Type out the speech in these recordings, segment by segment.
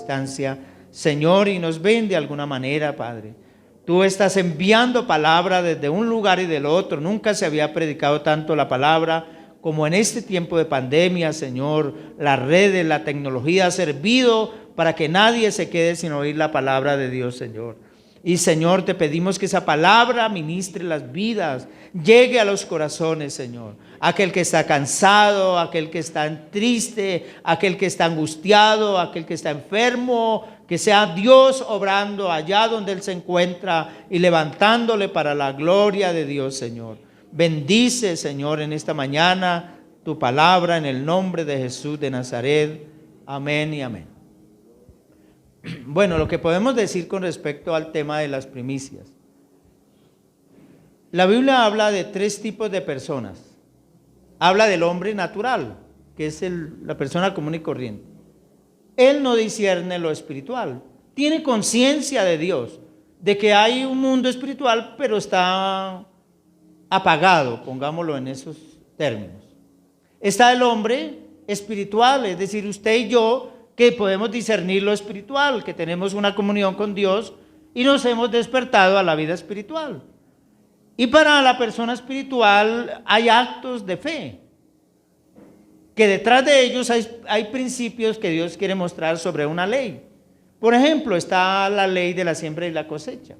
distancia, Señor, y nos ven de alguna manera, Padre. Tú estás enviando palabra desde un lugar y del otro. Nunca se había predicado tanto la palabra como en este tiempo de pandemia, Señor. Las redes, la tecnología ha servido para que nadie se quede sin oír la palabra de Dios, Señor. Y Señor, te pedimos que esa palabra ministre las vidas, llegue a los corazones, Señor. Aquel que está cansado, aquel que está triste, aquel que está angustiado, aquel que está enfermo, que sea Dios obrando allá donde Él se encuentra y levantándole para la gloria de Dios, Señor. Bendice, Señor, en esta mañana tu palabra en el nombre de Jesús de Nazaret. Amén y amén. Bueno, lo que podemos decir con respecto al tema de las primicias. La Biblia habla de tres tipos de personas. Habla del hombre natural, que es la persona común y corriente. Él no discierne lo espiritual. Tiene conciencia de Dios, de que hay un mundo espiritual, pero está apagado, pongámoslo en esos términos. Está el hombre espiritual, es decir, usted y yo, que podemos discernir lo espiritual, que tenemos una comunión con Dios y nos hemos despertado a la vida espiritual. Y para la persona espiritual hay actos de fe, que detrás de ellos hay principios que Dios quiere mostrar sobre una ley. Por ejemplo, está la ley de la siembra y la cosecha,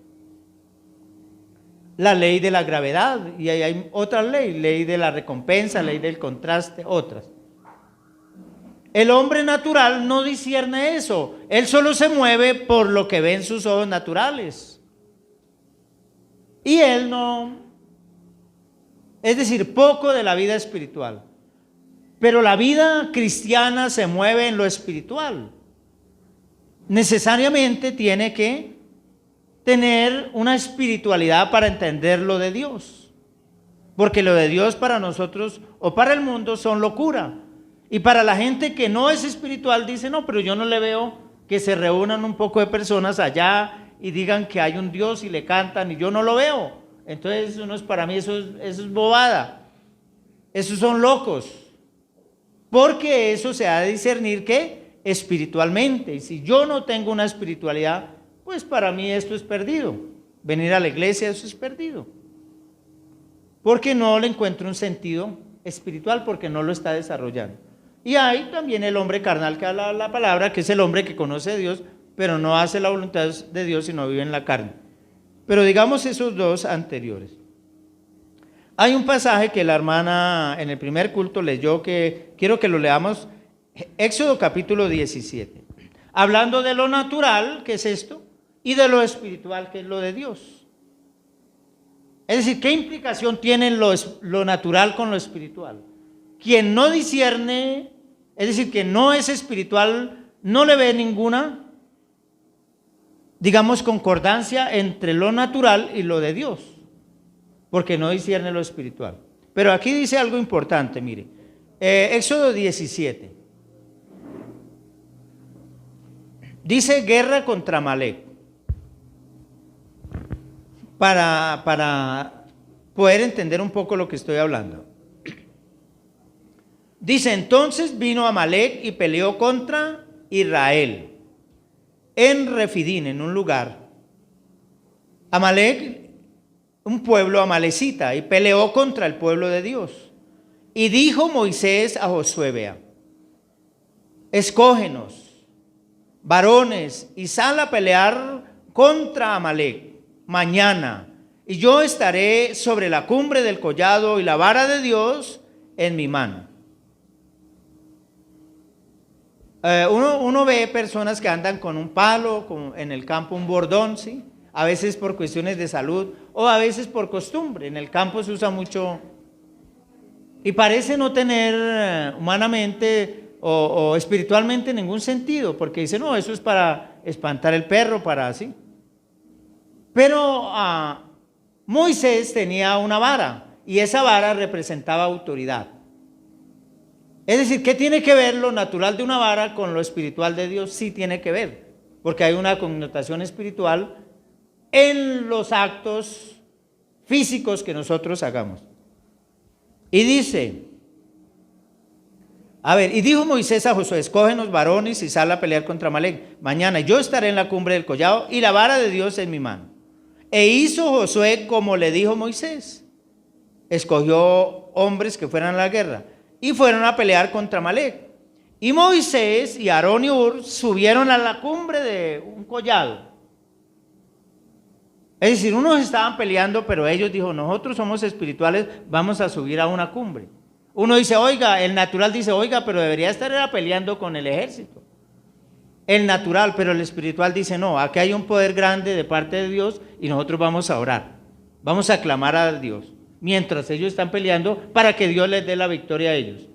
la ley de la gravedad, y ahí hay otra ley de la recompensa, ley del contraste, otras. El hombre natural no discierne eso. Él solo se mueve por lo que ven sus ojos naturales. Y él no, es decir, poco de la vida espiritual. Pero la vida cristiana se mueve en lo espiritual. Necesariamente tiene que tener una espiritualidad para entender lo de Dios. Porque lo de Dios para nosotros o para el mundo son locura. Y para la gente que no es espiritual dice, no, pero yo no le veo que se reúnan un poco de personas allá y digan que hay un Dios y le cantan y yo no lo veo. Entonces para mí eso es bobada. Esos son locos. Porque eso se ha de discernir que espiritualmente. Y si yo no tengo una espiritualidad, pues para mí esto es perdido. Venir a la iglesia, eso es perdido. Porque no le encuentro un sentido espiritual, porque no lo está desarrollando. Y hay también el hombre carnal que habla la palabra, que es el hombre que conoce a Dios, pero no hace la voluntad de Dios, sino vive en la carne. Pero digamos esos dos anteriores. Hay un pasaje que la hermana en el primer culto leyó, que quiero que lo leamos, Éxodo capítulo 17. Hablando de lo natural, que es esto, y de lo espiritual, que es lo de Dios. Es decir, ¿qué implicación tiene lo natural con lo espiritual? Quien no discierne, es decir, que no es espiritual, no le ve ninguna, digamos, concordancia entre lo natural y lo de Dios, porque no discierne lo espiritual. Pero aquí dice algo importante, mire, Éxodo 17. Dice guerra contra Amalec. Para poder entender un poco lo que estoy hablando. Dice, entonces vino Amalec y peleó contra Israel en Refidín, en un lugar. Amalec, un pueblo amalecita, y peleó contra el pueblo de Dios. Y dijo Moisés a Josué, vea, escógenos, varones, y sal a pelear contra Amalec mañana, y yo estaré sobre la cumbre del collado y la vara de Dios en mi mano. Uno ve personas que andan con un palo, en el campo un bordón, ¿sí? A veces por cuestiones de salud o a veces por costumbre. En el campo se usa mucho y parece no tener humanamente o espiritualmente ningún sentido, porque dice, no, eso es para espantar el perro, para así. Pero Moisés tenía una vara y esa vara representaba autoridad. Es decir, ¿qué tiene que ver lo natural de una vara con lo espiritual de Dios? Sí tiene que ver, porque hay una connotación espiritual en los actos físicos que nosotros hagamos. Y dice, A ver, y dijo Moisés a Josué, escógenos varones y sal a pelear contra Amalec. Mañana yo estaré en la cumbre del collado y la vara de Dios en mi mano. E hizo Josué como le dijo Moisés. Escogió hombres que fueran a la guerra y fueron a pelear contra Amalec. Y Moisés y Aarón y Hur subieron a la cumbre de un collado. Es decir, unos estaban peleando, pero ellos dijo, nosotros somos espirituales, vamos a subir a una cumbre. Uno dice, oiga, el natural dice, oiga, pero debería estar peleando con el ejército. El natural, pero el espiritual dice, no, aquí hay un poder grande de parte de Dios y nosotros vamos a orar. Vamos a clamar a Dios, mientras ellos están peleando para que Dios les dé la victoria a ellos.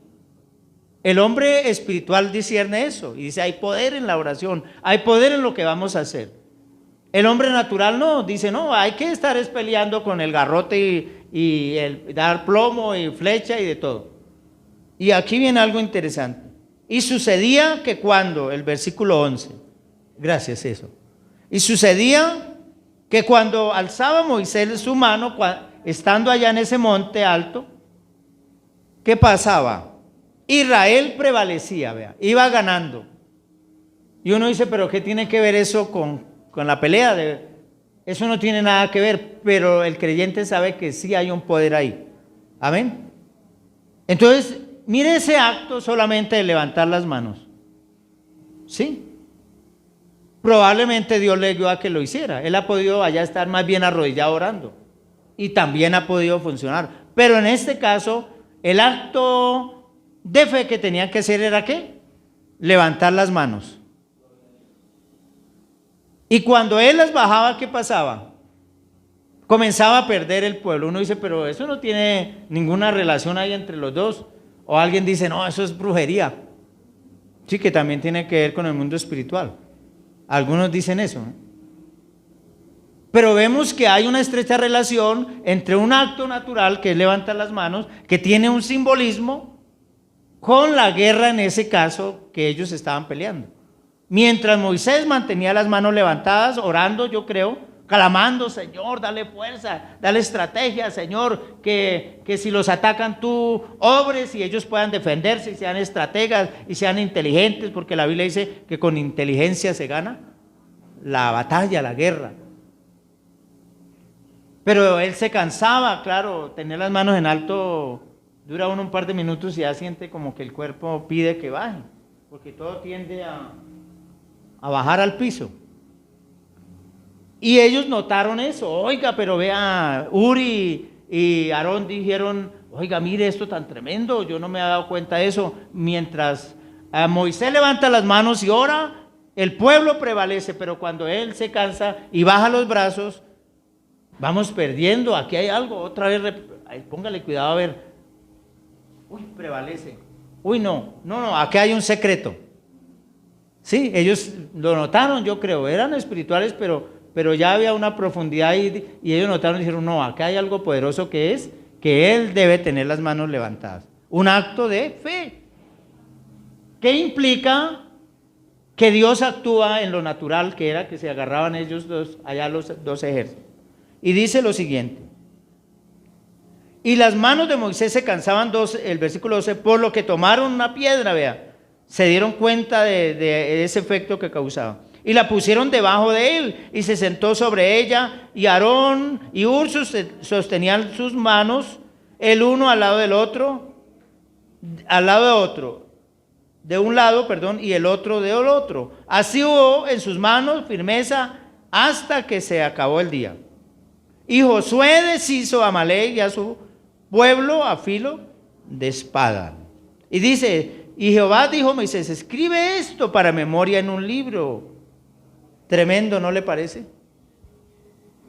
El hombre espiritual discierne eso y dice, hay poder en la oración, hay poder en lo que vamos a hacer. El hombre natural no, dice, no, hay que estar peleando con el garrote y dar plomo y flecha y de todo. Y aquí viene algo interesante. Y sucedía que cuando, el versículo 11, gracias eso. Y sucedía que cuando alzaba Moisés su mano, estando allá en ese monte alto, ¿qué pasaba? Israel prevalecía, vea, iba ganando. Y uno dice, pero ¿qué tiene que ver eso con la pelea? Eso no tiene nada que ver, pero el creyente sabe que sí hay un poder ahí. Amén. Entonces, mire ese acto solamente de levantar las manos. ¿Sí? Probablemente Dios le dio a que lo hiciera. Él ha podido allá estar más bien arrodillado orando. Y también ha podido funcionar. Pero en este caso, el acto de fe que tenían que hacer era ¿qué? Levantar las manos. Y cuando él las bajaba, ¿qué pasaba? Comenzaba a perder el pueblo. Uno dice, pero eso no tiene ninguna relación ahí entre los dos. O alguien dice, no, eso es brujería. Sí, que también tiene que ver con el mundo espiritual. Algunos dicen eso, ¿no? Pero vemos que hay una estrecha relación entre un acto natural, que es levantar las manos, que tiene un simbolismo, con la guerra en ese caso que ellos estaban peleando. Mientras Moisés mantenía las manos levantadas, orando, yo creo, clamando, Señor, dale fuerza, dale estrategia, Señor, que si los atacan tú obres y ellos puedan defenderse y sean estrategas y sean inteligentes, porque la Biblia dice que con inteligencia se gana la batalla, la guerra. Pero él se cansaba, claro, tener las manos en alto, dura uno un par de minutos y ya siente como que el cuerpo pide que baje, porque todo tiende a bajar al piso. Y ellos notaron eso. Oiga, pero vea, Uri y Aarón dijeron, oiga, mire esto tan tremendo, yo no me había dado cuenta de eso. Mientras Moisés levanta las manos y ora, el pueblo prevalece, pero cuando él se cansa y baja los brazos, vamos perdiendo. Aquí hay algo, otra vez, póngale cuidado a ver. Uy, prevalece. Uy, no, aquí hay un secreto. Sí, ellos lo notaron, yo creo, eran espirituales, pero ya había una profundidad y ellos notaron y dijeron, no, acá hay algo poderoso que es que él debe tener las manos levantadas. Un acto de fe. ¿Qué implica? Que Dios actúa en lo natural, que era que se agarraban ellos dos, allá los dos ejércitos. Y dice lo siguiente. Y las manos de Moisés se cansaban, el versículo 12, por lo que tomaron una piedra, vea. Se dieron cuenta de ese efecto que causaba. Y la pusieron debajo de él y se sentó sobre ella. Y Aarón y Hur sostenían sus manos, el uno al lado del otro, de un lado, y el otro del otro. Así hubo en sus manos firmeza hasta que se acabó el día. Y Josué deshizo a Amalec y a su pueblo a filo de espada. Y dice, y Jehová dijo a Moisés, escribe esto para memoria en un libro. Tremendo, ¿no le parece?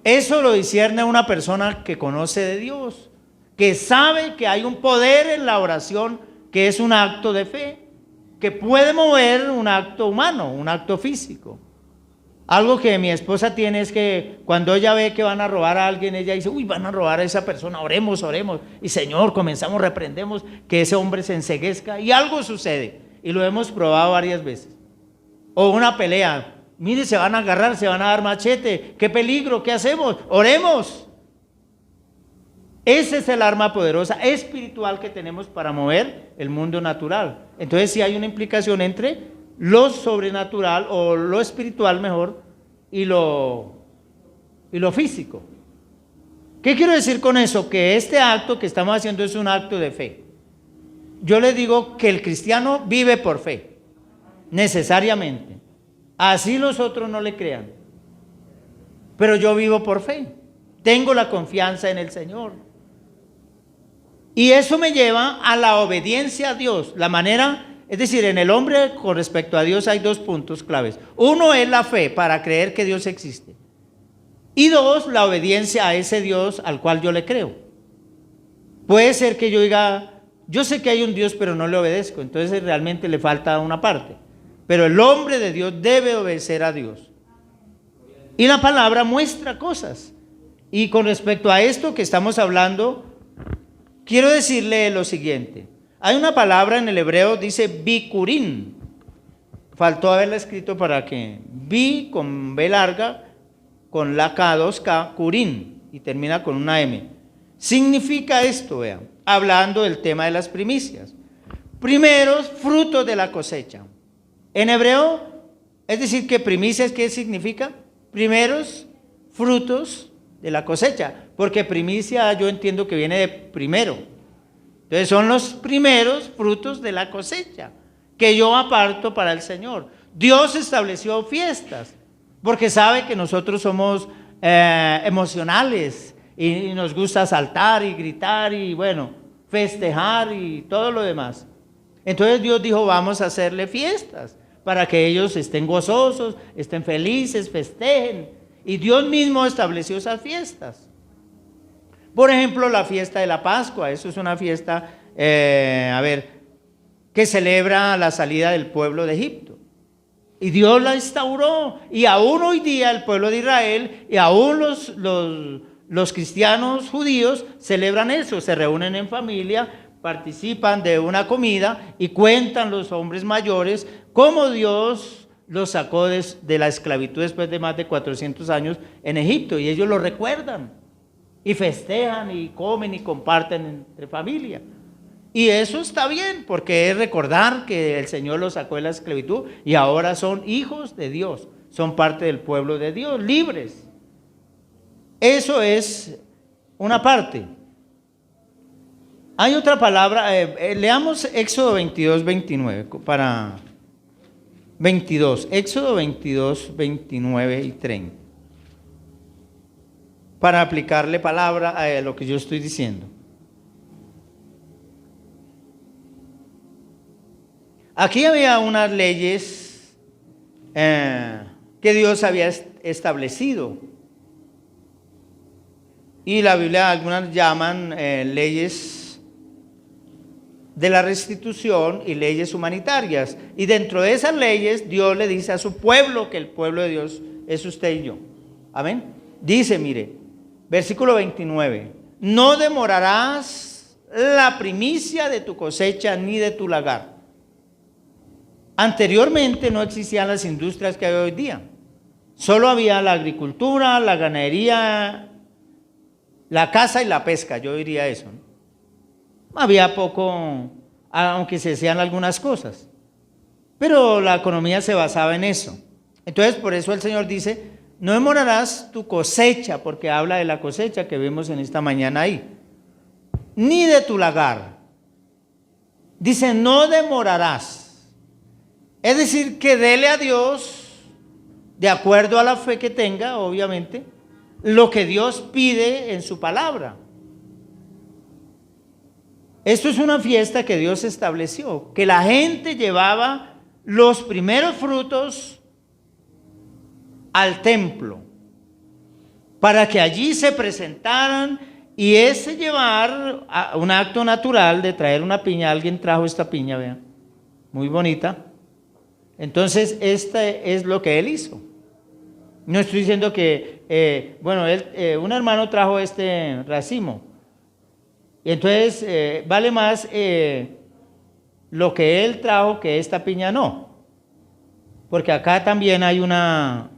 Eso lo discierne una persona que conoce de Dios, que sabe que hay un poder en la oración, que es un acto de fe, que puede mover un acto humano, un acto físico. Algo que mi esposa tiene es que cuando ella ve que van a robar a alguien, ella dice, uy, van a robar a esa persona, oremos. Y Señor, comenzamos, reprendemos que ese hombre se enceguezca y algo sucede. Y lo hemos probado varias veces. O una pelea, mire, se van a agarrar, se van a dar machete, qué peligro, ¿qué hacemos? Oremos. Ese es el arma poderosa espiritual que tenemos para mover el mundo natural. Entonces sí hay una implicación entre lo sobrenatural o lo espiritual mejor y lo físico. ¿Qué quiero decir con eso? Que este acto que estamos haciendo es un acto de fe. Yo les digo que el cristiano vive por fe, necesariamente. Así los otros no le crean. Pero yo vivo por fe. Tengo la confianza en el Señor. Y eso me lleva a la obediencia a Dios. La manera, es decir, en el hombre con respecto a Dios hay dos puntos claves. Uno es la fe para creer que Dios existe. Y dos, la obediencia a ese Dios al cual yo le creo. Puede ser que yo diga, yo sé que hay un Dios pero no le obedezco, entonces realmente le falta una parte. Pero el hombre de Dios debe obedecer a Dios. Y la palabra muestra cosas. Y con respecto a esto que estamos hablando, quiero decirle lo siguiente. Hay una palabra en el hebreo, dice bikurín. Faltó haberla escrito para que bi con B larga, con la K, 2K, kurín, y termina con una M. Significa esto, vean, hablando del tema de las primicias. Primeros frutos de la cosecha. En hebreo, es decir, que primicias, ¿qué significa? Primeros frutos de la cosecha, porque primicia yo entiendo que viene de primero. Entonces son los primeros frutos de la cosecha que yo aparto para el Señor. Dios estableció fiestas porque sabe que nosotros somos emocionales y nos gusta saltar y gritar y bueno, festejar y todo lo demás. Entonces Dios dijo, vamos a hacerle fiestas para que ellos estén gozosos, estén felices, festejen. Y Dios mismo estableció esas fiestas. Por ejemplo, la fiesta de la Pascua. Eso es una fiesta, que celebra la salida del pueblo de Egipto. Y Dios la instauró. Y aún hoy día el pueblo de Israel y aún los cristianos judíos celebran eso. Se reúnen en familia, participan de una comida y cuentan los hombres mayores cómo Dios los sacó de la esclavitud después de más de 400 años en Egipto, y ellos lo recuerdan y festejan y comen y comparten entre familia. Y eso está bien, porque es recordar que el Señor los sacó de la esclavitud y ahora son hijos de Dios, son parte del pueblo de Dios, libres. Eso es una parte. Hay otra palabra, leamos Éxodo 22, 29 para 22, Éxodo 22, 29 y 30. Para aplicarle palabra a lo que yo estoy diciendo. Aquí había unas leyes que Dios había establecido. Y la Biblia, algunas llaman leyes de la restitución y leyes humanitarias. Y dentro de esas leyes, Dios le dice a su pueblo que el pueblo de Dios es usted y yo. Amén. Dice, mire, versículo 29. No demorarás la primicia de tu cosecha ni de tu lagar. Anteriormente no existían las industrias que hay hoy día. Solo había la agricultura, la ganadería, la caza y la pesca, yo diría eso, ¿no? Había poco, aunque se hacían algunas cosas, pero la economía se basaba en eso. Entonces, por eso el Señor dice, no demorarás tu cosecha, porque habla de la cosecha que vemos en esta mañana ahí, ni de tu lagar. Dice, no demorarás. Es decir, que dele a Dios, de acuerdo a la fe que tenga, obviamente, lo que Dios pide en su palabra. Esto es una fiesta que Dios estableció, que la gente llevaba los primeros frutos al templo, para que allí se presentaran, y ese llevar un acto natural de traer una piña. Alguien trajo esta piña, vean, muy bonita. Entonces, este es lo que él hizo. No estoy diciendo que, un hermano trajo este racimo. Y entonces vale más lo que él trajo que esta piña no. Porque acá también hay una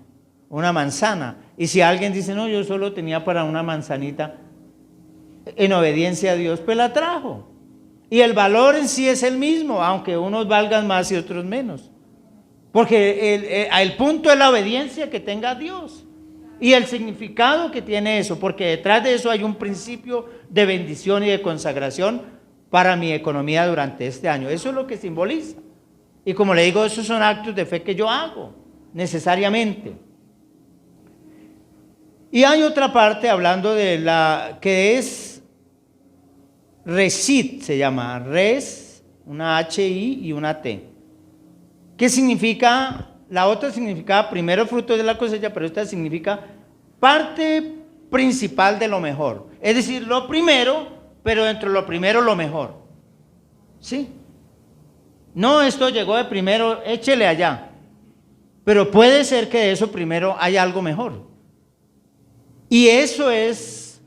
manzana. Y si alguien dice, no, yo solo tenía para una manzanita, en obediencia a Dios, pues la trajo. Y el valor en sí es el mismo, aunque unos valgan más y otros menos. Porque el punto es la obediencia que tenga a Dios y el significado que tiene eso, porque detrás de eso hay un principio de bendición y de consagración para mi economía durante este año. Eso es lo que simboliza. Y como le digo, esos son actos de fe que yo hago necesariamente. Y hay otra parte hablando de la que es Resit, se llama res, una H-I y una T. ¿Qué significa? La otra significa primero fruto de la cosecha, pero esta significa parte principal de lo mejor. Es decir, lo primero, pero dentro de lo primero lo mejor. ¿Sí? No, esto llegó de primero, échele allá. Pero puede ser que de eso primero haya algo mejor. Y eso es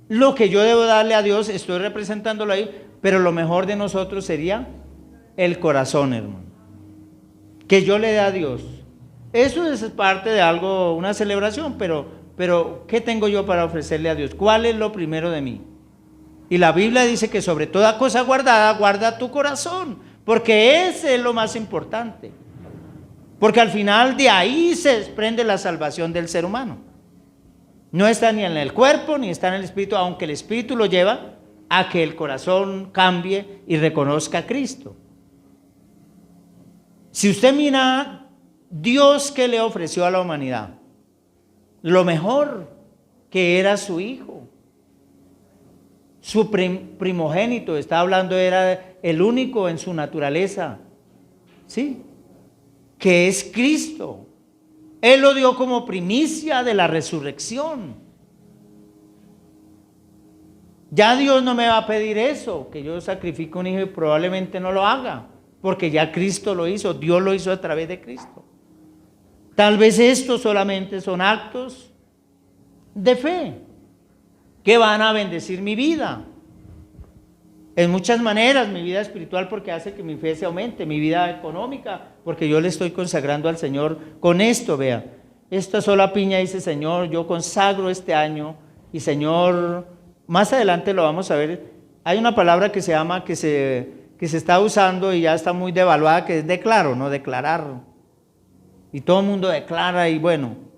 lo que yo debo darle a Dios, estoy representándolo ahí, pero lo mejor de nosotros sería el corazón, hermano. Que yo le dé a Dios. Eso es parte de algo, una celebración, pero ¿qué tengo yo para ofrecerle a Dios? ¿Cuál es lo primero de mí? Y la Biblia dice que sobre toda cosa guardada, guarda tu corazón, porque ese es lo más importante. Porque al final de ahí se desprende la salvación del ser humano. No está ni en el cuerpo, ni está en el espíritu, aunque el espíritu lo lleva a que el corazón cambie y reconozca a Cristo. Si usted mira, Dios que le ofreció a la humanidad, lo mejor que era su hijo, su primogénito, está hablando, era el único en su naturaleza, ¿sí? Que es Cristo. Él lo dio como primicia de la resurrección. Ya Dios no me va a pedir eso, que yo sacrifique un hijo, y probablemente no lo haga, porque ya Cristo lo hizo, Dios lo hizo a través de Cristo. Tal vez estos solamente son actos de fe que van a bendecir mi vida. En muchas maneras, mi vida espiritual, porque hace que mi fe se aumente, mi vida económica, porque yo le estoy consagrando al Señor con esto, vea. Esta sola piña dice, Señor, yo consagro este año, y Señor, más adelante lo vamos a ver, hay una palabra que se llama, que se está usando y ya está muy devaluada, que es declaro, no declarar. Y todo el mundo declara y bueno,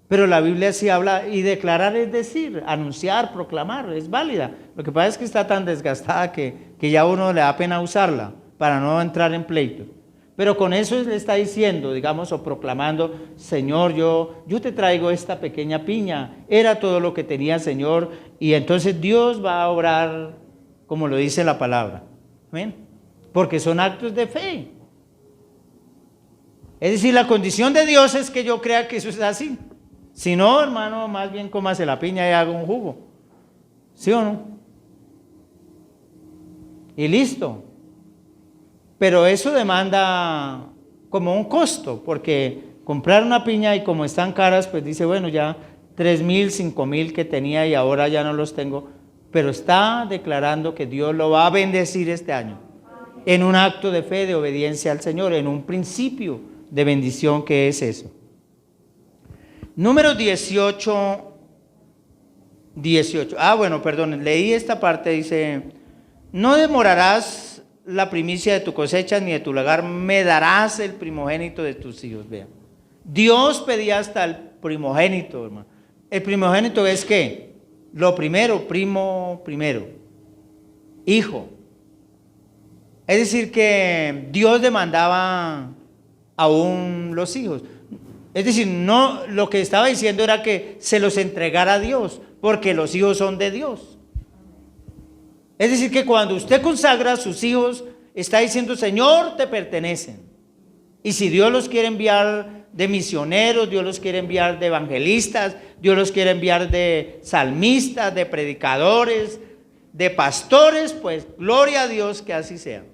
pero la Biblia sí habla, y declarar es decir, anunciar, proclamar, es válida. Lo que pasa es que está tan desgastada que ya a uno le da pena usarla para no entrar en pleito. Pero con eso le está diciendo, digamos, o proclamando, Señor, yo te traigo esta pequeña piña, era todo lo que tenía, Señor, y entonces Dios va a obrar como lo dice la palabra. ¿Ven? Porque son actos de fe. Es decir, la condición de Dios es que yo crea que eso es así. Si no, hermano, más bien cómase la piña y haga un jugo. ¿Sí o no? Y listo. Pero eso demanda como un costo, porque comprar una piña y como están caras, pues dice, bueno, ya 3,000, 5,000 que tenía y ahora ya no los tengo. Pero está declarando que Dios lo va a bendecir este año. En un acto de fe, de obediencia al Señor, en un principio de bendición que es eso. Número 18. Bueno, perdón, leí esta parte, dice, no demorarás la primicia de tu cosecha ni de tu lagar, me darás el primogénito de tus hijos. Vean, Dios pedía hasta el primogénito, hermano. El primogénito es ¿qué? Lo primero, primero, hijo. Es decir que Dios demandaba aún los hijos. Es decir, no, lo que estaba diciendo era que se los entregara a Dios, porque los hijos son de Dios. Es decir, que cuando usted consagra a sus hijos, está diciendo, Señor, te pertenecen. Y si Dios los quiere enviar de misioneros, Dios los quiere enviar de evangelistas, Dios los quiere enviar de salmistas, de predicadores, de pastores, pues gloria a Dios que así sea.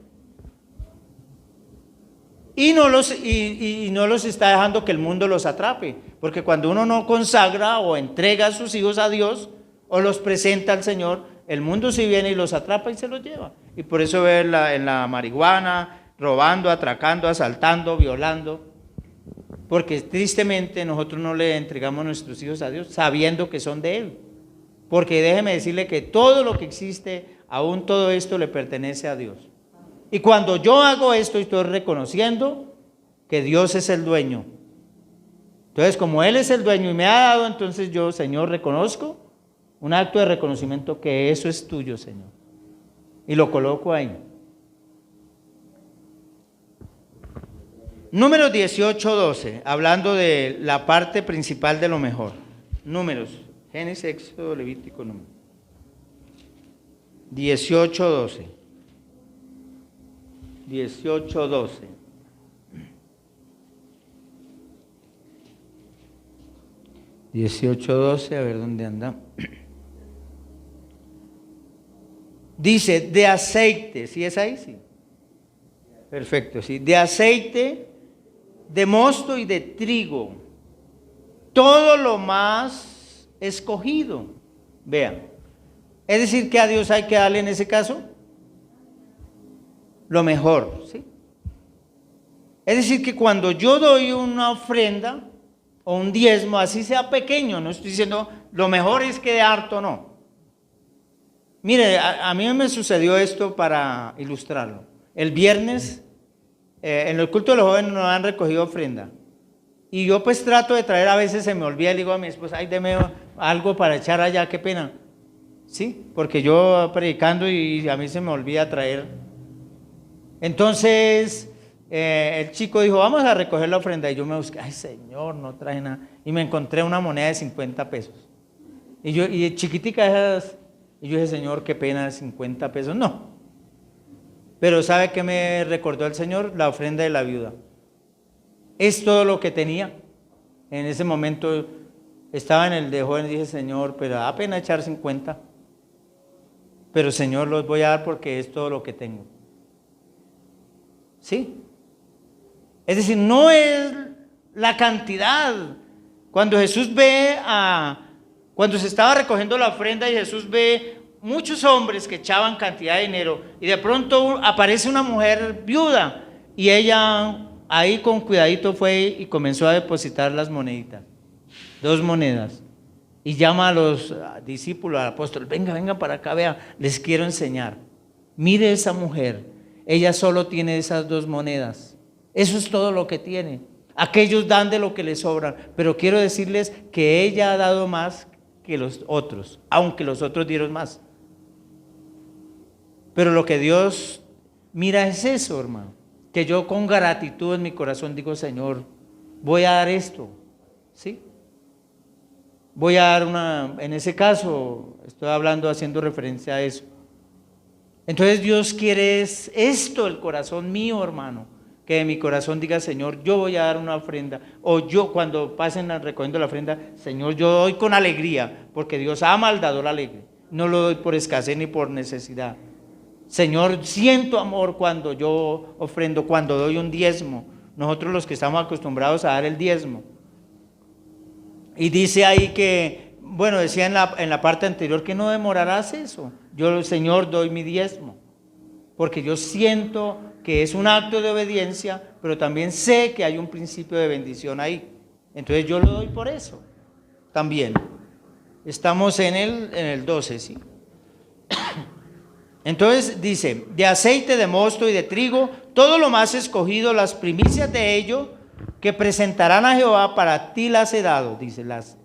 Y no los está dejando que el mundo los atrape, porque cuando uno no consagra o entrega a sus hijos a Dios o los presenta al Señor, el mundo sí viene y los atrapa y se los lleva. Y por eso ve en la marihuana, robando, atracando, asaltando, violando, porque tristemente nosotros no le entregamos nuestros hijos a Dios sabiendo que son de Él. Porque déjeme decirle que todo lo que existe, aún todo esto le pertenece a Dios. Y cuando yo hago esto, estoy reconociendo que Dios es el dueño. Entonces, como Él es el dueño y me ha dado, entonces yo, Señor, reconozco un acto de reconocimiento que eso es tuyo, Señor. Y lo coloco ahí. Números 18, 12, hablando de la parte principal de lo mejor. Números, Génesis, Éxodo, Levítico, Números. 18, 12. 18, 12. A ver dónde anda. Dice, de aceite, ¿sí es ahí? Sí. Perfecto, sí. De aceite, de mosto y de trigo, todo lo más escogido. Vean, es decir, que a Dios hay que darle en ese caso lo mejor, ¿sí? Es decir, que cuando yo doy una ofrenda o un diezmo, así sea pequeño, no estoy diciendo lo mejor es que de harto, no. Mire, a mí me sucedió esto para ilustrarlo. El viernes, en el culto de los jóvenes nos han recogido ofrenda. Y yo pues trato de traer, a veces se me olvida, le digo a mi esposa, ay, deme algo para echar allá, qué pena. Sí, porque yo predicando y a mí se me olvida traer. Entonces, el chico dijo, vamos a recoger la ofrenda. Y yo me busqué, ay Señor, no traje nada. Y me encontré una moneda de 50 pesos. Y chiquitica esas. Y yo dije, Señor, qué pena, 50 pesos. No. Pero ¿sabe qué me recordó el Señor? La ofrenda de la viuda. Es todo lo que tenía. En ese momento estaba en el de joven y dije, Señor, pero da pena echar 50. Pero Señor, los voy a dar porque es todo lo que tengo. ¿Sí? Es decir, no es la cantidad. Cuando Jesús ve cuando se estaba recogiendo la ofrenda y Jesús ve muchos hombres que echaban cantidad de dinero y de pronto aparece una mujer viuda y ella ahí con cuidadito fue y comenzó a depositar las moneditas, 2 monedas, y llama a los discípulos, al apóstol, venga para acá, vea, les quiero enseñar. Mire esa mujer, ella solo tiene esas 2 monedas, eso es todo lo que tiene. Aquellos dan de lo que les sobran, pero quiero decirles que ella ha dado más que los otros, aunque los otros dieron más. Pero lo que Dios mira es eso, hermano, que yo con gratitud en mi corazón digo, Señor, voy a dar esto, ¿sí? Voy a dar en ese caso, estoy hablando, haciendo referencia a eso. Entonces Dios quiere esto, el corazón mío, hermano, que de mi corazón diga, Señor, yo voy a dar una ofrenda, o yo cuando pasen recogiendo la ofrenda, Señor, yo doy con alegría, porque Dios ama al dador alegre, no lo doy por escasez ni por necesidad. Señor, siento amor cuando yo ofrendo, cuando doy un diezmo, nosotros los que estamos acostumbrados a dar el diezmo. Y dice ahí que, bueno, decía en la parte anterior que no demorarás eso, yo, Señor, doy mi diezmo, porque yo siento que es un acto de obediencia, pero también sé que hay un principio de bendición ahí. Entonces yo lo doy por eso también. Estamos en el 12, ¿sí? Entonces dice, de aceite, de mosto y de trigo, todo lo más escogido, las primicias de ello, que presentarán a Jehová, para ti las he dado, dice, las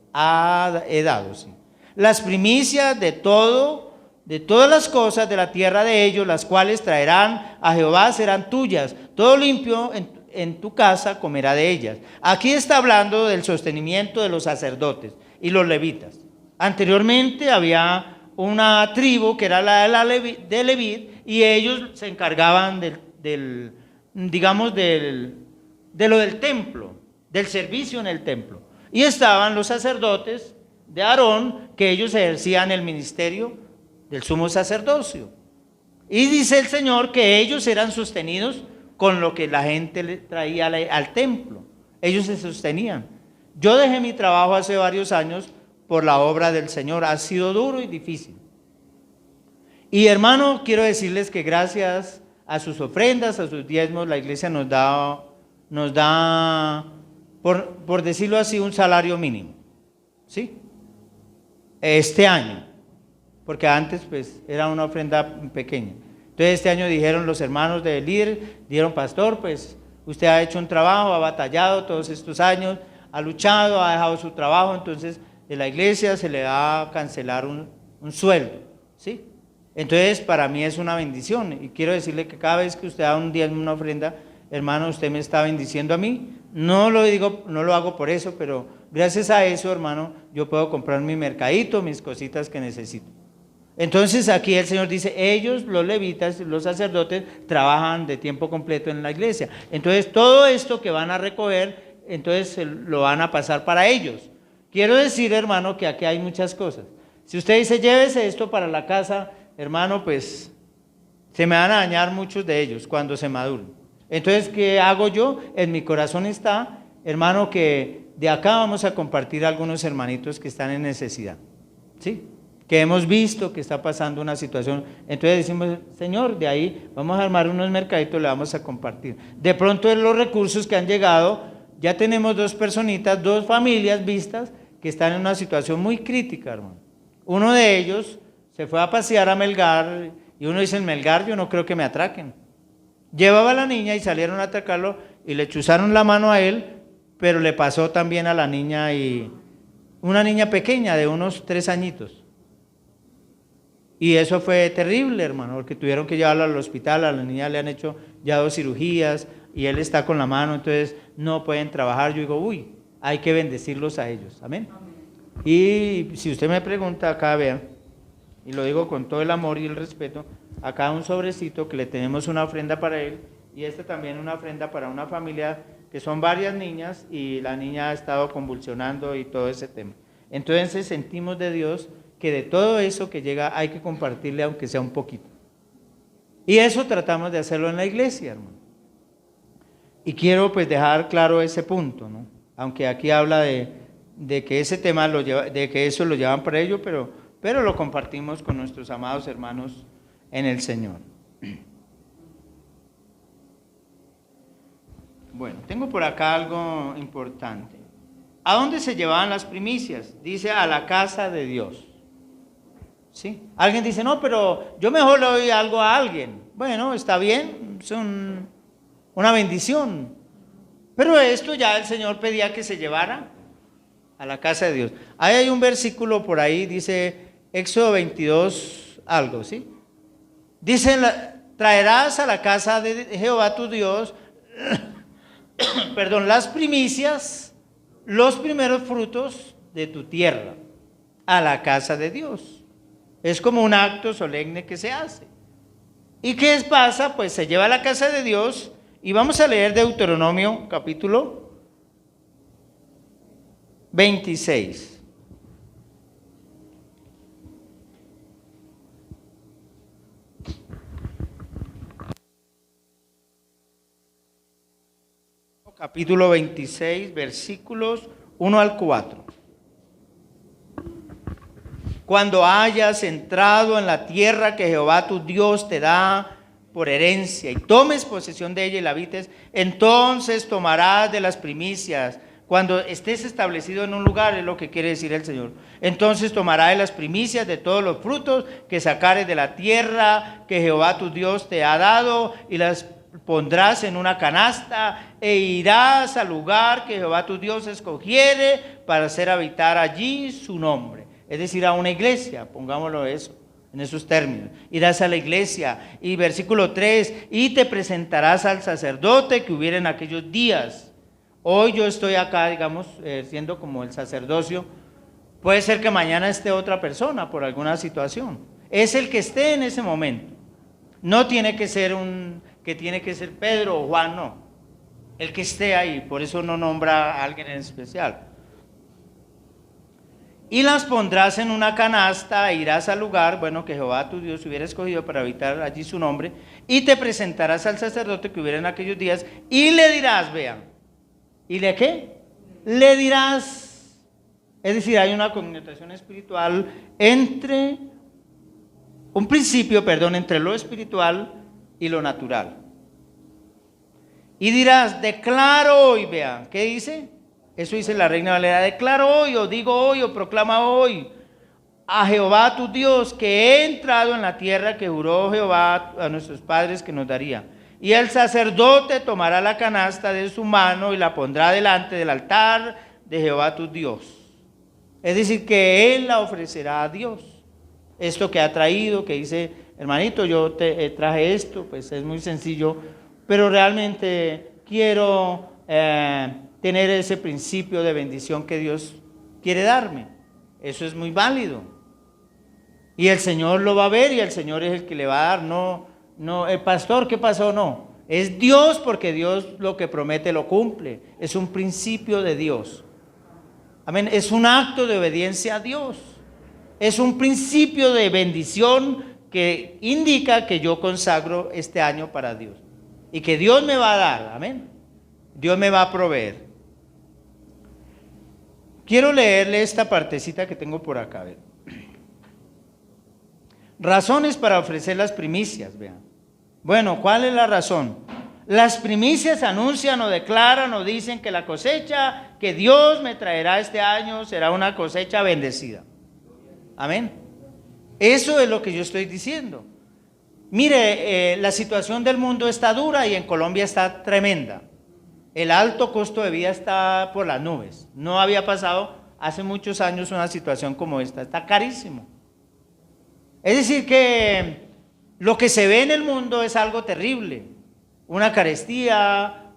he dado, sí. Las primicias de todas las cosas de la tierra de ellos, las cuales traerán a Jehová, serán tuyas. Todo limpio en tu casa comerá de ellas. Aquí está hablando del sostenimiento de los sacerdotes y los levitas. Anteriormente había una tribu que era la de Leví, y ellos se encargaban digamos, de lo del templo, del servicio en el templo. Y estaban los sacerdotes de Aarón, que ellos ejercían el ministerio del sumo sacerdocio. Y dice el Señor que ellos eran sostenidos con lo que la gente le traía al templo. Ellos se sostenían. Yo dejé mi trabajo hace varios años por la obra del Señor. Ha sido duro y difícil. Y hermano, quiero decirles que gracias a sus ofrendas, a sus diezmos, la iglesia nos da por decirlo así, un salario mínimo, ¿sí? Este año. porque antes pues era una ofrenda pequeña. Entonces este año dijeron los hermanos del líder, dijeron: pastor, pues usted ha hecho un trabajo, ha batallado todos estos años, ha luchado, ha dejado su trabajo, entonces de la iglesia se le va a cancelar un sueldo, ¿sí? Entonces para mí es una bendición, y quiero decirle que cada vez que usted da un diezmo, una ofrenda, hermano, usted me está bendiciendo a mí. No lo digo, no lo hago por eso, pero gracias a eso, hermano, yo puedo comprar mi mercadito, mis cositas que necesito. Entonces aquí el Señor dice: ellos, los levitas, los sacerdotes, trabajan de tiempo completo en la iglesia. Entonces todo esto que van a recoger, entonces lo van a pasar para ellos. Quiero decir, hermano, que aquí hay muchas cosas. Si usted dice: llévese esto para la casa, hermano, pues se me van a dañar muchos de ellos cuando se maduren. Entonces, ¿qué hago yo? En mi corazón está, hermano, que de acá vamos a compartir a algunos hermanitos que están en necesidad, ¿sí? Que hemos visto que está pasando una situación. Entonces decimos: Señor, de ahí vamos a armar unos mercaditos, le vamos a compartir. De pronto, en los recursos que han llegado, ya tenemos 2 personitas, 2 familias vistas que están en una situación muy crítica, hermano. Uno de ellos se fue a pasear a Melgar, y uno dice: en Melgar yo no creo que me atraquen. Llevaba a la niña y salieron a atracarlo y le chuzaron la mano a él, pero le pasó también a la niña, y una niña pequeña de unos 3 añitos. Y eso fue terrible, hermano, porque tuvieron que llevarlo al hospital. A la niña le han hecho ya 2 cirugías y él está con la mano, entonces no pueden trabajar. Yo digo: uy, hay que bendecirlos a ellos. Amén. Y si usted me pregunta, acá vean, y lo digo con todo el amor y el respeto, acá un sobrecito que le tenemos una ofrenda para él, y esta también una ofrenda para una familia que son varias niñas, y la niña ha estado convulsionando y todo ese tema. Entonces sentimos de Dios que de todo eso que llega hay que compartirle, aunque sea un poquito. Y eso tratamos de hacerlo en la iglesia, hermano. Y quiero pues dejar claro ese punto, ¿no? Aunque aquí habla de que ese tema de que eso lo llevan para ello, pero lo compartimos con nuestros amados hermanos en el Señor. Bueno, tengo por acá algo importante. ¿A dónde se llevaban las primicias? Dice: a la casa de Dios. ¿Sí? Alguien dice: no, pero yo mejor le doy algo a alguien. Bueno, está bien, es una bendición. Pero esto ya el Señor pedía que se llevara a la casa de Dios. Ahí hay un versículo por ahí, dice Éxodo 22, algo, ¿sí? Dice: traerás a la casa de Jehová tu Dios, perdón, las primicias, los primeros frutos de tu tierra, a la casa de Dios. Es como un acto solemne que se hace. ¿Y qué pasa? Pues se lleva a la casa de Dios, y vamos a leer Deuteronomio capítulo 26. Capítulo 26, versículos 1 al 4. Cuando hayas entrado en la tierra que Jehová tu Dios te da por herencia, y tomes posesión de ella y la habites, entonces tomarás de las primicias. Cuando estés establecido en un lugar, es lo que quiere decir el Señor. Entonces tomarás de las primicias de todos los frutos que sacares de la tierra que Jehová tu Dios te ha dado, y las pondrás en una canasta, e irás al lugar que Jehová tu Dios escogiere para hacer habitar allí su nombre. Es decir, a una iglesia, pongámoslo eso, en esos términos. Irás a la iglesia. Y versículo 3, y te presentarás al sacerdote que hubiera en aquellos días. Hoy yo estoy acá, digamos, siendo como el sacerdocio. Puede ser que mañana esté otra persona por alguna situación. Es el que esté en ese momento. No tiene que ser tiene que ser Pedro o Juan, no. El que esté ahí, por eso no nombra a alguien en especial. Y las pondrás en una canasta, e irás al lugar, bueno, que Jehová tu Dios hubiera escogido para habitar allí su nombre, y te presentarás al sacerdote que hubiera en aquellos días, y le dirás, vean, ¿y le qué? Le dirás, es decir, hay una connotación espiritual entre lo espiritual y lo natural. Y dirás, declaro hoy, vean, ¿qué dice? Eso dice la Reina Valera: declaro hoy, o digo hoy, o proclama hoy, a Jehová tu Dios, que he entrado en la tierra que juró Jehová a nuestros padres que nos daría. Y el sacerdote tomará la canasta de su mano y la pondrá delante del altar de Jehová tu Dios. Es decir, que él la ofrecerá a Dios. Esto que ha traído, que dice, hermanito, yo te traje esto, pues es muy sencillo, pero realmente quiero tener ese principio de bendición que Dios quiere darme. Eso es muy válido. Y el Señor lo va a ver y el Señor es el que le va a dar. No, el pastor, ¿qué pasó? No. Es Dios, porque Dios lo que promete lo cumple. Es un principio de Dios. Amén. Es un acto de obediencia a Dios. Es un principio de bendición que indica que yo consagro este año para Dios. Y que Dios me va a dar. Amén. Dios me va a proveer. Quiero leerle esta partecita que tengo por acá. ¿Ve? Razones para ofrecer las primicias. Vean. Bueno, ¿cuál es la razón? Las primicias anuncian o declaran o dicen que la cosecha que Dios me traerá este año será una cosecha bendecida. Amén. Eso es lo que yo estoy diciendo. Mire, la situación del mundo está dura y en Colombia está tremenda. El alto costo de vida está por las nubes. No había pasado hace muchos años una situación como esta. Está carísimo. Es decir que lo que se ve en el mundo es algo terrible. Una carestía,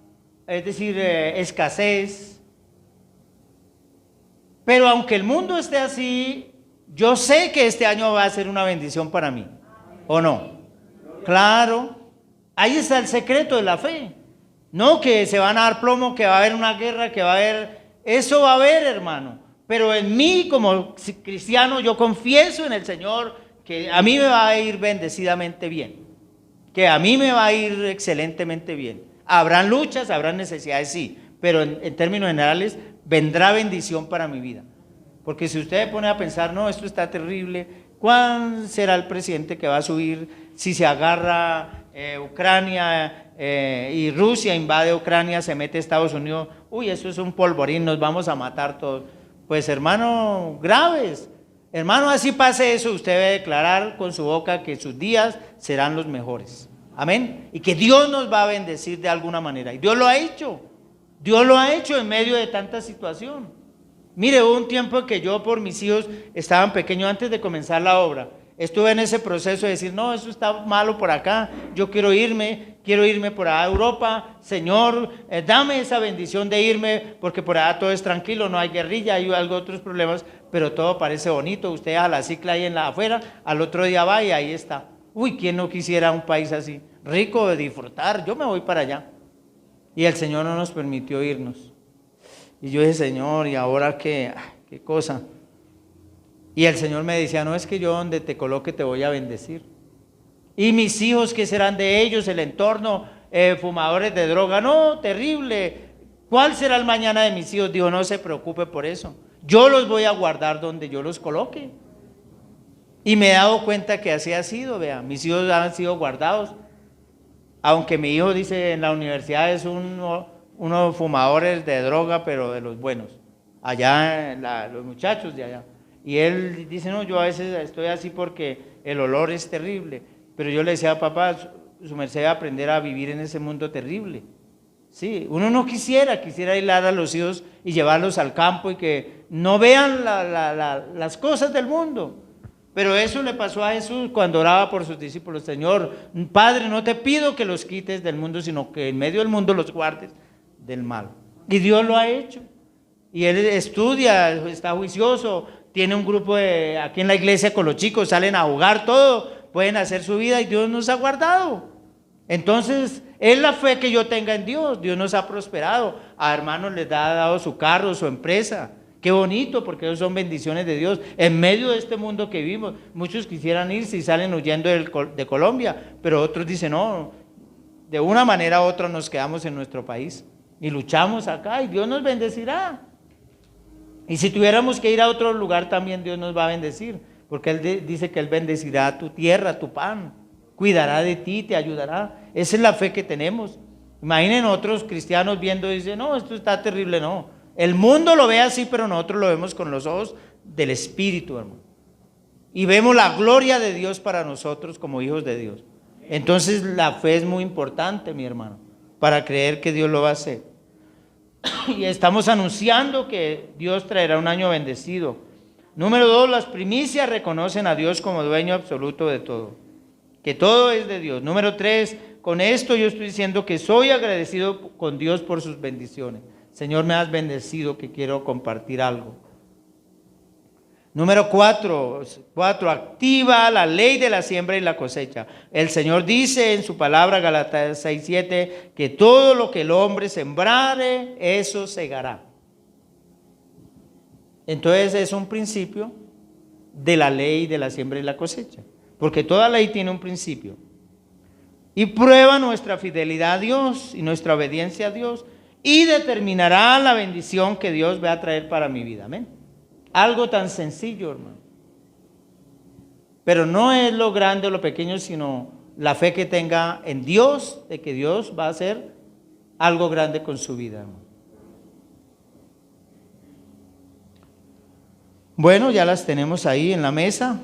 es decir, escasez. Pero aunque el mundo esté así, yo sé que este año va a ser una bendición para mí. ¿O no? Claro. Ahí está el secreto de la fe. No que se van a dar plomo, que va a haber una guerra, que va a haber... Eso va a haber, hermano. Pero en mí, como cristiano, yo confieso en el Señor que a mí me va a ir bendecidamente bien. Que a mí me va a ir excelentemente bien. Habrán luchas, habrán necesidades, sí. Pero en términos generales, vendrá bendición para mi vida. Porque si usted pone a pensar, no, esto está terrible, ¿cuál será el presidente que va a subir si se agarra Ucrania y Rusia invade Ucrania, se mete Estados Unidos? Uy, eso es un polvorín, nos vamos a matar todos. Pues hermano, graves. Hermano, así pase eso, usted debe declarar con su boca que sus días serán los mejores. Amén. Y que Dios nos va a bendecir de alguna manera. Y Dios lo ha hecho. Dios lo ha hecho en medio de tanta situación. Mire, hubo un tiempo en que yo por mis hijos estaban pequeños antes de comenzar la obra. Estuve en ese proceso de decir, no, eso está malo por acá, yo quiero irme por allá a Europa. Señor, dame esa bendición de irme, porque por allá todo es tranquilo, no hay guerrilla, hay algo, otros problemas, pero todo parece bonito. Usted a la cicla ahí en la afuera, al otro día va y ahí está. Uy, ¿quién no quisiera un país así? Rico de disfrutar, yo me voy para allá. Y el Señor no nos permitió irnos. Y yo dije, Señor, ¿y ahora qué? ¿Qué cosa? Y el Señor me decía, no, es que yo donde te coloque te voy a bendecir. Y mis hijos, ¿qué serán de ellos? El entorno, fumadores de droga. No, terrible. ¿Cuál será el mañana de mis hijos? Dijo, no se preocupe por eso. Yo los voy a guardar donde yo los coloque. Y me he dado cuenta que así ha sido, vea. Mis hijos han sido guardados. Aunque mi hijo dice en la universidad es unos fumadores de droga, pero de los buenos. Allá, los muchachos de allá. Y él dice, no, yo a veces estoy así porque el olor es terrible. Pero yo le decía, papá, su merced va a aprender a vivir en ese mundo terrible. Sí, uno no quisiera aislar a los hijos y llevarlos al campo y que no vean las cosas del mundo. Pero eso le pasó a Jesús cuando oraba por sus discípulos. Señor, Padre, no te pido que los quites del mundo, sino que en medio del mundo los guardes del mal. Y Dios lo ha hecho. Y él estudia, está juicioso, tiene un grupo aquí en la iglesia con los chicos, salen a jugar todo, pueden hacer su vida y Dios nos ha guardado. Entonces, es la fe que yo tenga en Dios. Dios nos ha prosperado. A hermanos les ha dado su carro, su empresa. Qué bonito, porque esos son bendiciones de Dios. En medio de este mundo que vivimos, muchos quisieran irse y salen huyendo de Colombia, pero otros dicen, no, de una manera u otra nos quedamos en nuestro país y luchamos acá y Dios nos bendecirá. Y si tuviéramos que ir a otro lugar también Dios nos va a bendecir, porque Él dice que Él bendecirá tu tierra, tu pan, cuidará de ti, te ayudará. Esa es la fe que tenemos. Imaginen otros cristianos viendo y dicen, no, esto está terrible. No, el mundo lo ve así, pero nosotros lo vemos con los ojos del Espíritu, hermano. y vemos la gloria de Dios para nosotros como hijos de Dios. Entonces la fe es muy importante, mi hermano, para creer que Dios lo va a hacer. Y estamos anunciando que Dios traerá un año bendecido. Número 2, las primicias reconocen a Dios como dueño absoluto de todo, que todo es de Dios. Número 3, con esto yo estoy diciendo que soy agradecido con Dios por sus bendiciones. Señor, me has bendecido, que quiero compartir algo. Número 4, activa la ley de la siembra y la cosecha. El Señor dice en su palabra, Gálatas 6:7, que todo lo que el hombre sembrare, eso segará. Entonces es un principio de la ley de la siembra y la cosecha, porque toda ley tiene un principio. Y prueba nuestra fidelidad a Dios y nuestra obediencia a Dios, y determinará la bendición que Dios va a traer para mi vida. Amén. Algo tan sencillo, hermano. Pero no es lo grande o lo pequeño, sino la fe que tenga en Dios, de que Dios va a hacer algo grande con su vida, hermano. Bueno, ya las tenemos ahí en la mesa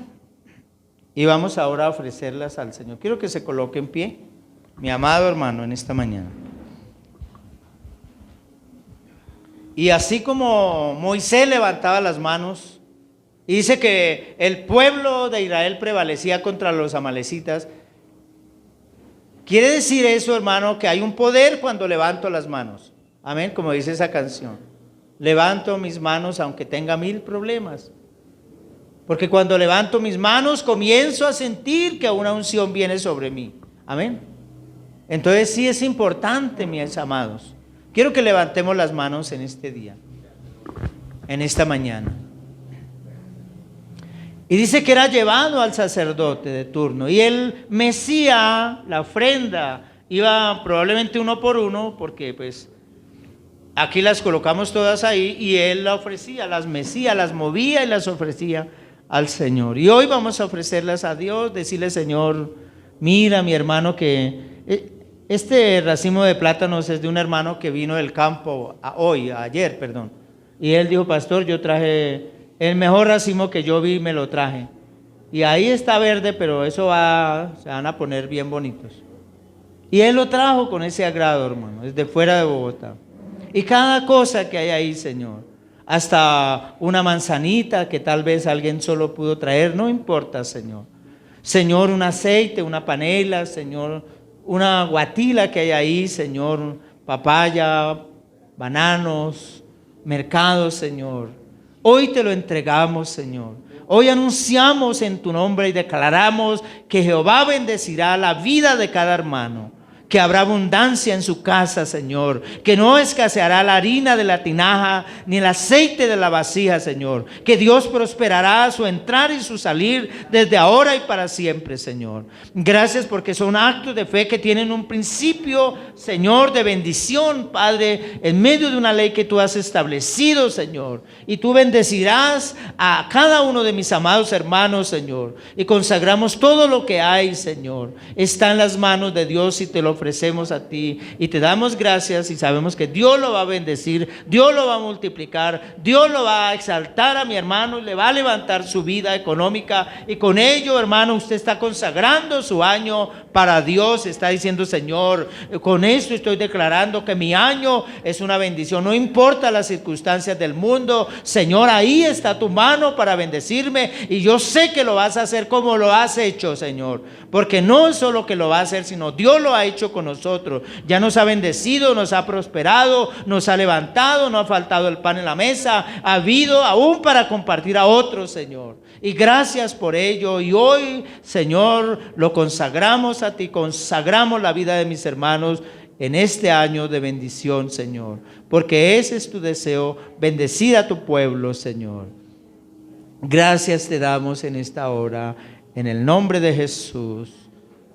y vamos ahora a ofrecerlas al Señor. Quiero que se coloque en pie, mi amado hermano, en esta mañana. Y así como Moisés levantaba las manos y dice que el pueblo de Israel prevalecía contra los amalecitas, quiere decir eso, hermano, que hay un poder cuando levanto las manos. Amén, como dice esa canción. Levanto mis manos aunque tenga 1000 problemas. Porque cuando levanto mis manos comienzo a sentir que una unción viene sobre mí. Amén. Entonces sí es importante, mis amados. Quiero que levantemos las manos en este día, en esta mañana. Y dice que era llevado al sacerdote de turno. Y él mecía la ofrenda. Iba probablemente uno por uno, porque pues aquí las colocamos todas ahí. Y él la ofrecía, las mecía, las movía y las ofrecía al Señor. Y hoy vamos a ofrecerlas a Dios, decirle: Señor, mira, mi hermano, que este racimo de plátanos es de un hermano que vino del campo ayer. Y él dijo: pastor, yo traje el mejor racimo que yo vi, me lo traje. Y ahí está verde, pero eso se van a poner bien bonitos. Y él lo trajo con ese agrado, hermano, desde fuera de Bogotá. Y cada cosa que hay ahí, Señor, hasta una manzanita que tal vez alguien solo pudo traer, no importa, Señor. Señor, un aceite, una panela, Señor, una guatila que hay ahí, Señor, papaya, bananos, mercado, Señor. Hoy te lo entregamos, Señor. Hoy anunciamos en tu nombre y declaramos que Jehová bendecirá la vida de cada hermano, que habrá abundancia en su casa, Señor, que no escaseará la harina de la tinaja ni el aceite de la vasija, Señor, que Dios prosperará su entrar y su salir desde ahora y para siempre, Señor. Gracias porque son actos de fe que tienen un principio, Señor, de bendición, Padre, en medio de una ley que tú has establecido, Señor, y tú bendecirás a cada uno de mis amados hermanos, Señor, y consagramos todo lo que hay, Señor, está en las manos de Dios y te lo ofrecemos a ti y te damos gracias y sabemos que Dios lo va a bendecir, Dios lo va a multiplicar, Dios lo va a exaltar a mi hermano y le va a levantar su vida económica, y con ello, hermano, usted está consagrando su año para Dios. Está diciendo: Señor, con esto estoy declarando que mi año es una bendición, no importa las circunstancias del mundo, Señor, ahí está tu mano para bendecirme y yo sé que lo vas a hacer como lo has hecho, Señor, porque no es solo que lo va a hacer, sino Dios lo ha hecho con nosotros. Ya nos ha bendecido, nos ha prosperado, nos ha levantado, no ha faltado el pan en la mesa, ha habido aún para compartir a otros, Señor. Y gracias por ello. Y hoy, Señor, lo consagramos a ti, consagramos la vida de mis hermanos en este año de bendición, Señor, porque ese es tu deseo, bendecir a tu pueblo, Señor. Gracias te damos en esta hora, en el nombre de Jesús.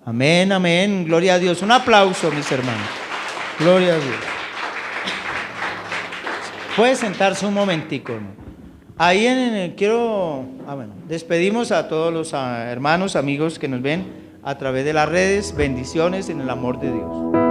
Amén, amén. Gloria a Dios. Un aplauso, mis hermanos. Gloria a Dios. Puede sentarse un momentico, hermano. Ahí despedimos a todos los hermanos, amigos que nos ven a través de las redes. Bendiciones en el amor de Dios.